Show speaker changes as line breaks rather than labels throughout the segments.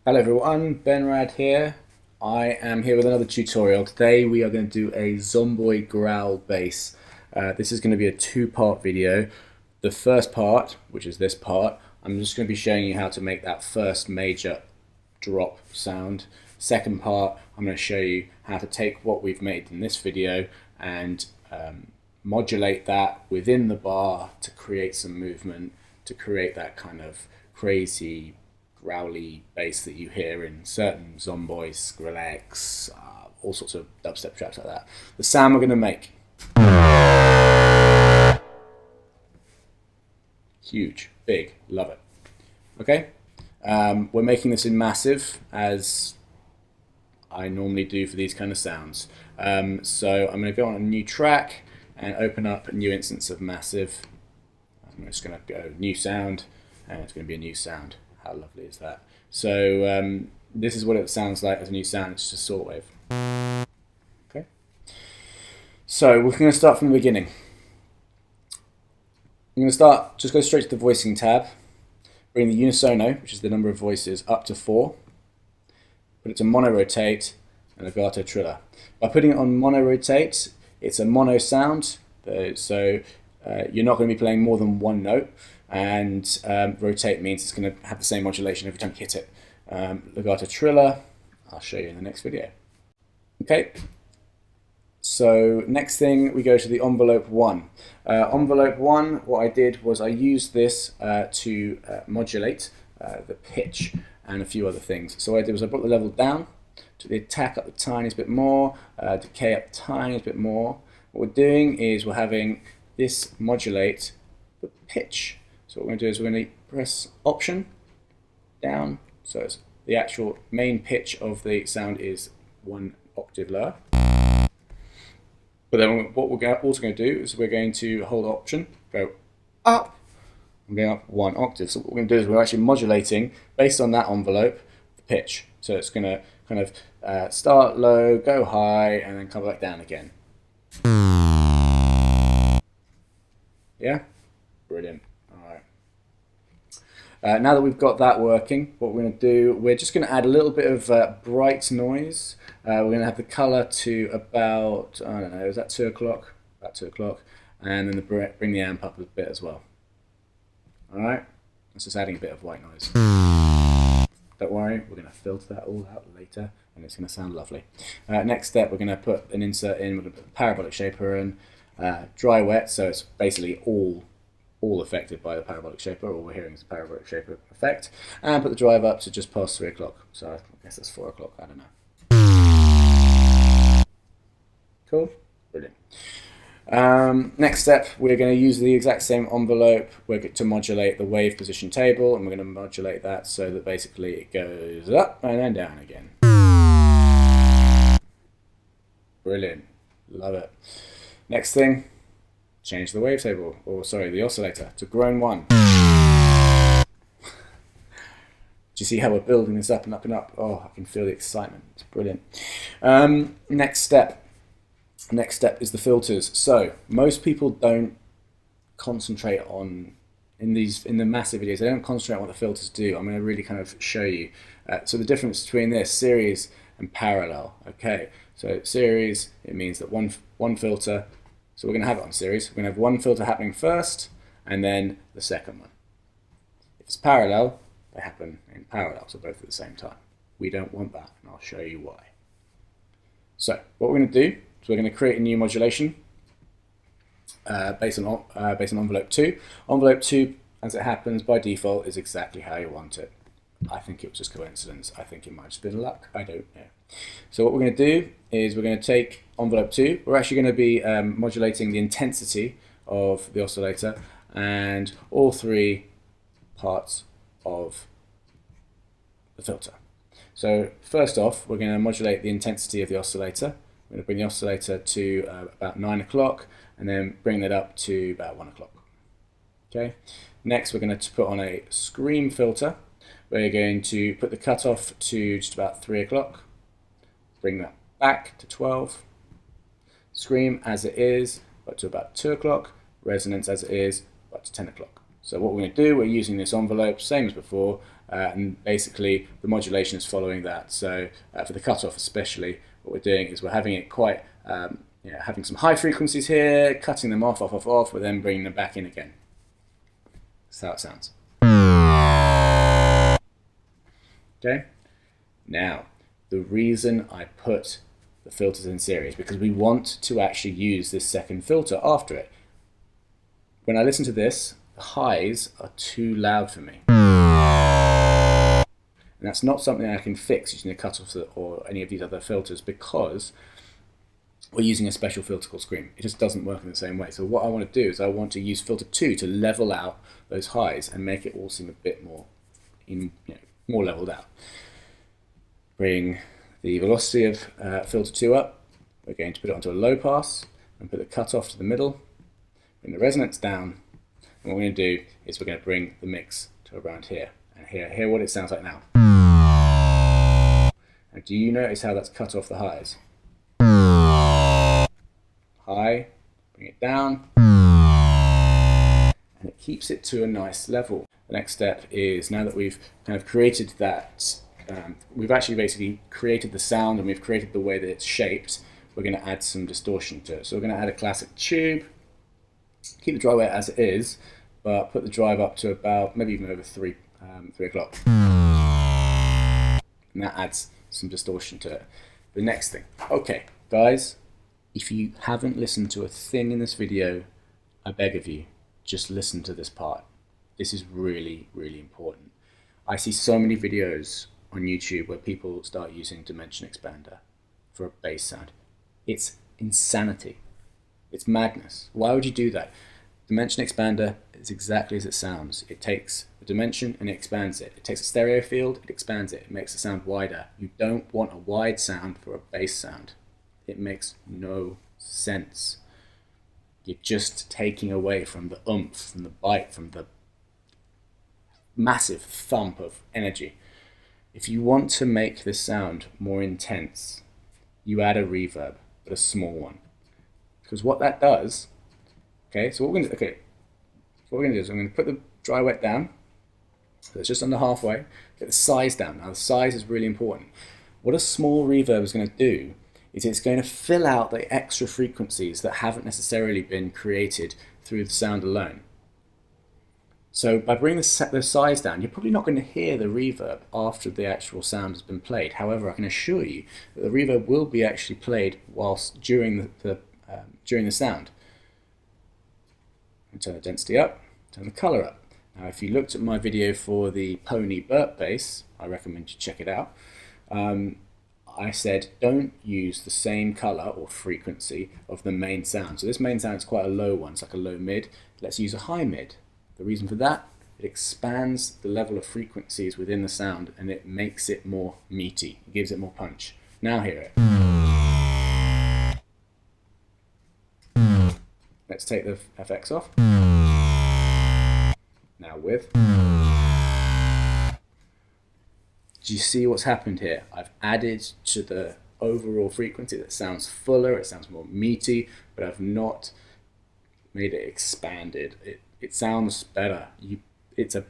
Hello everyone, Benrad here. I am here with another tutorial. Today we are going to do a Zomboy Growl bass. This is going to be a two-part video. The first part, which is this part, I'm just going to be showing you how to make that first major drop sound. Second part, I'm going to show you how to take what we've made in this video and modulate that within the bar to create some movement, to create that kind of crazy growly bass that you hear in certain Zomboy, Skrillex, all sorts of dubstep tracks like that. The sound we're going to make. Huge, big, love it. Okay, we're making this in massive, as I normally do for these kind of sounds. So I'm going to go on a new track and open up a new instance of massive. I'm just going to go new sound, and it's going to be a new sound. How lovely is that? So this is what it sounds like as a new sound. It's just a saw wave. Okay. So we're going to start from the beginning. I'm going to start, just go straight to the voicing tab. Bring the unisono, which is the number of voices, up to 4. Put it to mono rotate and legato triller. By putting it on mono rotate, it's a mono sound. So you're not going to be playing more than one note. And rotate means it's going to have the same modulation every time you hit it. Legato triller, I'll show you in the next video. Okay, so next thing we go to the envelope 1. Envelope 1, what I did was I used this to modulate the pitch and a few other things. So what I did was I brought the level down, took the attack up the tiniest bit more, decay up the tiniest bit more. What we're doing is we're having this modulate the pitch. So what we're going to do is we're going to press Option, down, so it's the actual main pitch of the sound is 1 octave lower. But then what we're also going to do is we're going to hold Option, go up, and go up 1 octave. So what we're going to do is we're actually modulating, based on that envelope, the pitch. So it's going to kind of start low, go high, and then come back down again. Yeah? Brilliant. Now that we've got that working, what we're going to do, we're just going to add a little bit of bright noise. We're going to have the color to about, I don't know, is that 2 o'clock? About 2 o'clock. And then bring the amp up a bit as well. Alright, that's just adding a bit of white noise. Don't worry, we're going to filter that all out later, and it's going to sound lovely. Next step, we're going to put an insert in, we're going to put the parabolic shaper in, dry wet, so it's basically all affected by the parabolic shaper. All we're hearing is the parabolic shaper effect. And put the drive up to just past 3 o'clock. So I guess that's 4 o'clock, I don't know. Cool? Brilliant. Next step, we're going to use the exact same envelope. We're going to modulate the wave position table, and we're going to modulate that so that basically it goes up and then down again. Brilliant. Love it. Next thing, change the wavetable, or sorry, the oscillator to groan 1. Do you see how we're building this up and up and up? Oh, I can feel the excitement. It's brilliant. Next step is the filters. So most people don't concentrate on in the massive videos. They don't concentrate on what the filters do. I'm going to really kind of show you. So the difference between this series and parallel. Okay, so series, it means that one filter. So we're going to have it on series. We're going to have one filter happening first, and then the second one. If it's parallel, they happen in parallel, so both at the same time. We don't want that, and I'll show you why. So what we're going to do is we're going to create a new modulation based on envelope 2. Envelope 2, as it happens, by default, is exactly how you want it. I think it was just coincidence. I think it might have just been luck. I don't know. So what we're going to do is we're going to take envelope 2. We're actually going to be modulating the intensity of the oscillator and all 3 parts of the filter. So first off, we're going to modulate the intensity of the oscillator. We're going to bring the oscillator to about 9 o'clock and then bring that up to about 1 o'clock. Okay. Next, we're going to put on a scream filter. We're going to put the cutoff to just about 3 o'clock. Bring that back to 12. Scream as it is, but to about 2 o'clock. Resonance as it is, but to 10 o'clock. So what we're going to do, we're using this envelope, same as before, and basically the modulation is following that. So for the cutoff especially, what we're doing is we're having it quite, having some high frequencies here, cutting them off, but then bringing them back in again. That's how it sounds. Okay, now the reason I put the filters in series because we want to actually use this second filter after it. When I listen to this, the highs are too loud for me. And that's not something I can fix using the cutoffs or any of these other filters because we're using a special filter called Scream. It just doesn't work in the same way. So what I want to do is I want to use filter 2 to level out those highs and make it all seem a bit more, more leveled out. Bring the velocity of filter 2 up. We're going to put it onto a low pass and put the cutoff to the middle. Bring the resonance down. And what we're going to do is we're going to bring the mix to around here. And hear what it sounds like now. And do you notice how that's cut off the highs? High, bring it down, and it keeps it to a nice level. The next step is, now that we've kind of created that, we've actually basically created the sound and we've created the way that it's shaped, we're going to add some distortion to it. So we're going to add a classic tube, keep the dry wet as it is, but put the drive up to about, maybe even over 3 o'clock. And that adds some distortion to it. The next thing, okay, guys, if you haven't listened to a thing in this video, I beg of you, just listen to this part. This is really, really important. I see so many videos on YouTube where people start using Dimension Expander for a bass sound. It's insanity. It's madness. Why would you do that? Dimension Expander is exactly as it sounds. It takes a dimension and it expands it. It takes a stereo field, it expands it. It makes the sound wider. You don't want a wide sound for a bass sound. It makes no sense. You're just taking away from the oomph, from the bite, from the massive thump of energy. If you want to make this sound more intense, you add a reverb, but a small one. Because what that does, so what we're going to do is I'm going to put the dry wet down, so it's just under halfway, get the size down. Now the size is really important. What a small reverb is going to do is it's going to fill out the extra frequencies that haven't necessarily been created through the sound alone. So by bringing the size down, you're probably not going to hear the reverb after the actual sound has been played. However, I can assure you that the reverb will be actually played whilst during the sound. And turn the density up, turn the color up. Now, if you looked at my video for the Pony burp bass, I recommend you check it out. I said don't use the same color or frequency of the main sound. So this main sound is quite a low one, it's like a low mid. Let's use a high mid. The reason for that, it expands the level of frequencies within the sound and it makes it more meaty. It gives it more punch. Now hear it. Let's take the FX off. Now with. Do you see what's happened here? I've added to the overall frequency that sounds fuller, it sounds more meaty, but I've not made it expanded. It sounds better. It's a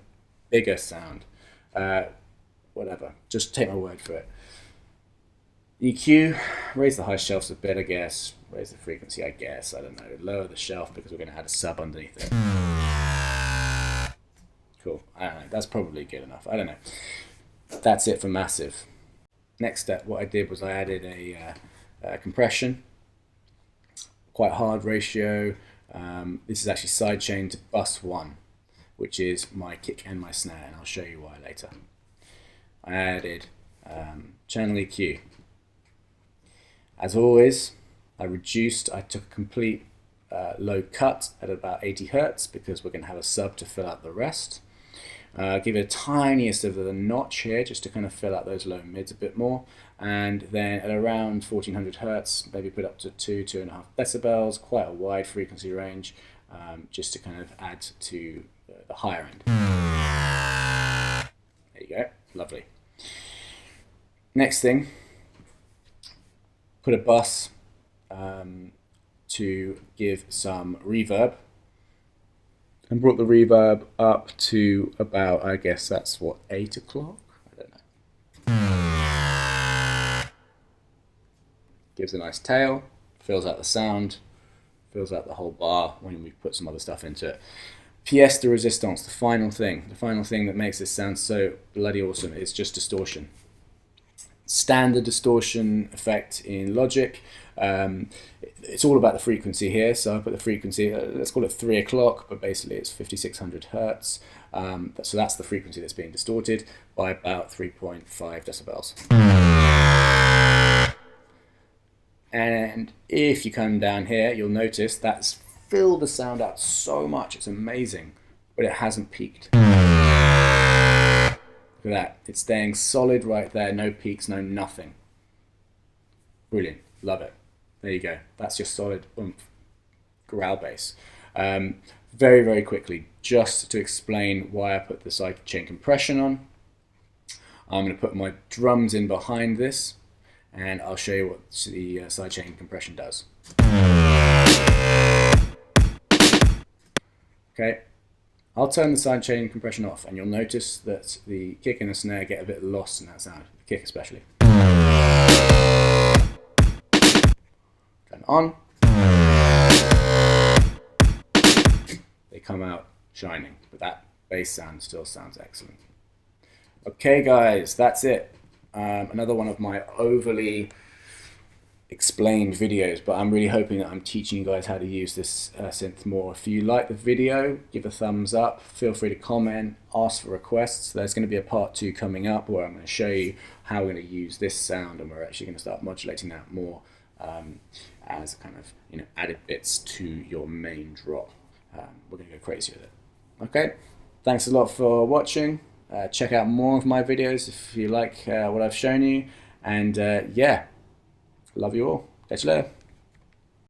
bigger sound. Whatever, just take my word for it. EQ, raise the high shelves a bit, I guess. Raise the frequency, I guess. I don't know. Lower the shelf because we're going to add a sub underneath it. Cool. I don't know. That's probably good enough. I don't know. That's it for massive. Next step, what I did was I added a compression, quite hard ratio. This is actually sidechain to bus 1, which is my kick and my snare, and I'll show you why later. I added channel EQ. As always, I took a complete low cut at about 80 Hertz because we're going to have a sub to fill out the rest. Give it a tiniest of the notch here just to kind of fill out those low mids a bit more, and then at around 1400 Hertz maybe put up to 2.5 decibels, quite a wide frequency range, just to kind of add to the higher end. There you go, lovely. Next thing, put a bus to give some reverb. and brought the reverb up to about, I guess that's what, 8 o'clock? I don't know. Gives a nice tail, fills out the sound, fills out the whole bar when we put some other stuff into it. Pièce de résistance, the final thing that makes this sound so bloody awesome is just distortion. Standard distortion effect in Logic. It's all about the frequency here, so I put the frequency, let's call it 3 o'clock, but basically it's 5600 hertz. So that's the frequency that's being distorted by about 3.5 decibels. And if you come down here, you'll notice that's filled the sound out so much, it's amazing, but it hasn't peaked. Look at that, it's staying solid right there, no peaks, no nothing. Brilliant, love it. There you go, that's your solid oomph growl bass. Very, very quickly, just to explain why I put the sidechain compression on, I'm going to put my drums in behind this, and I'll show you what the sidechain compression does. Okay, I'll turn the sidechain compression off, and you'll notice that the kick and the snare get a bit lost in that sound, the kick especially. Turn it on. They come out shining, but that bass sound still sounds excellent. Okay guys, that's it. Another one of my overly explained videos, but I'm really hoping that I'm teaching you guys how to use this synth more. If you like the video, give a thumbs up, feel free to comment, ask for requests. There's going to be a part 2 coming up where I'm going to show you how we're going to use this sound, and we're actually going to start modulating that more as kind of, you know, added bits to your main drop. We're going to go crazy with it. Okay, thanks a lot for watching. Check out more of my videos if you like what I've shown you, and yeah, love you all. Catch you later.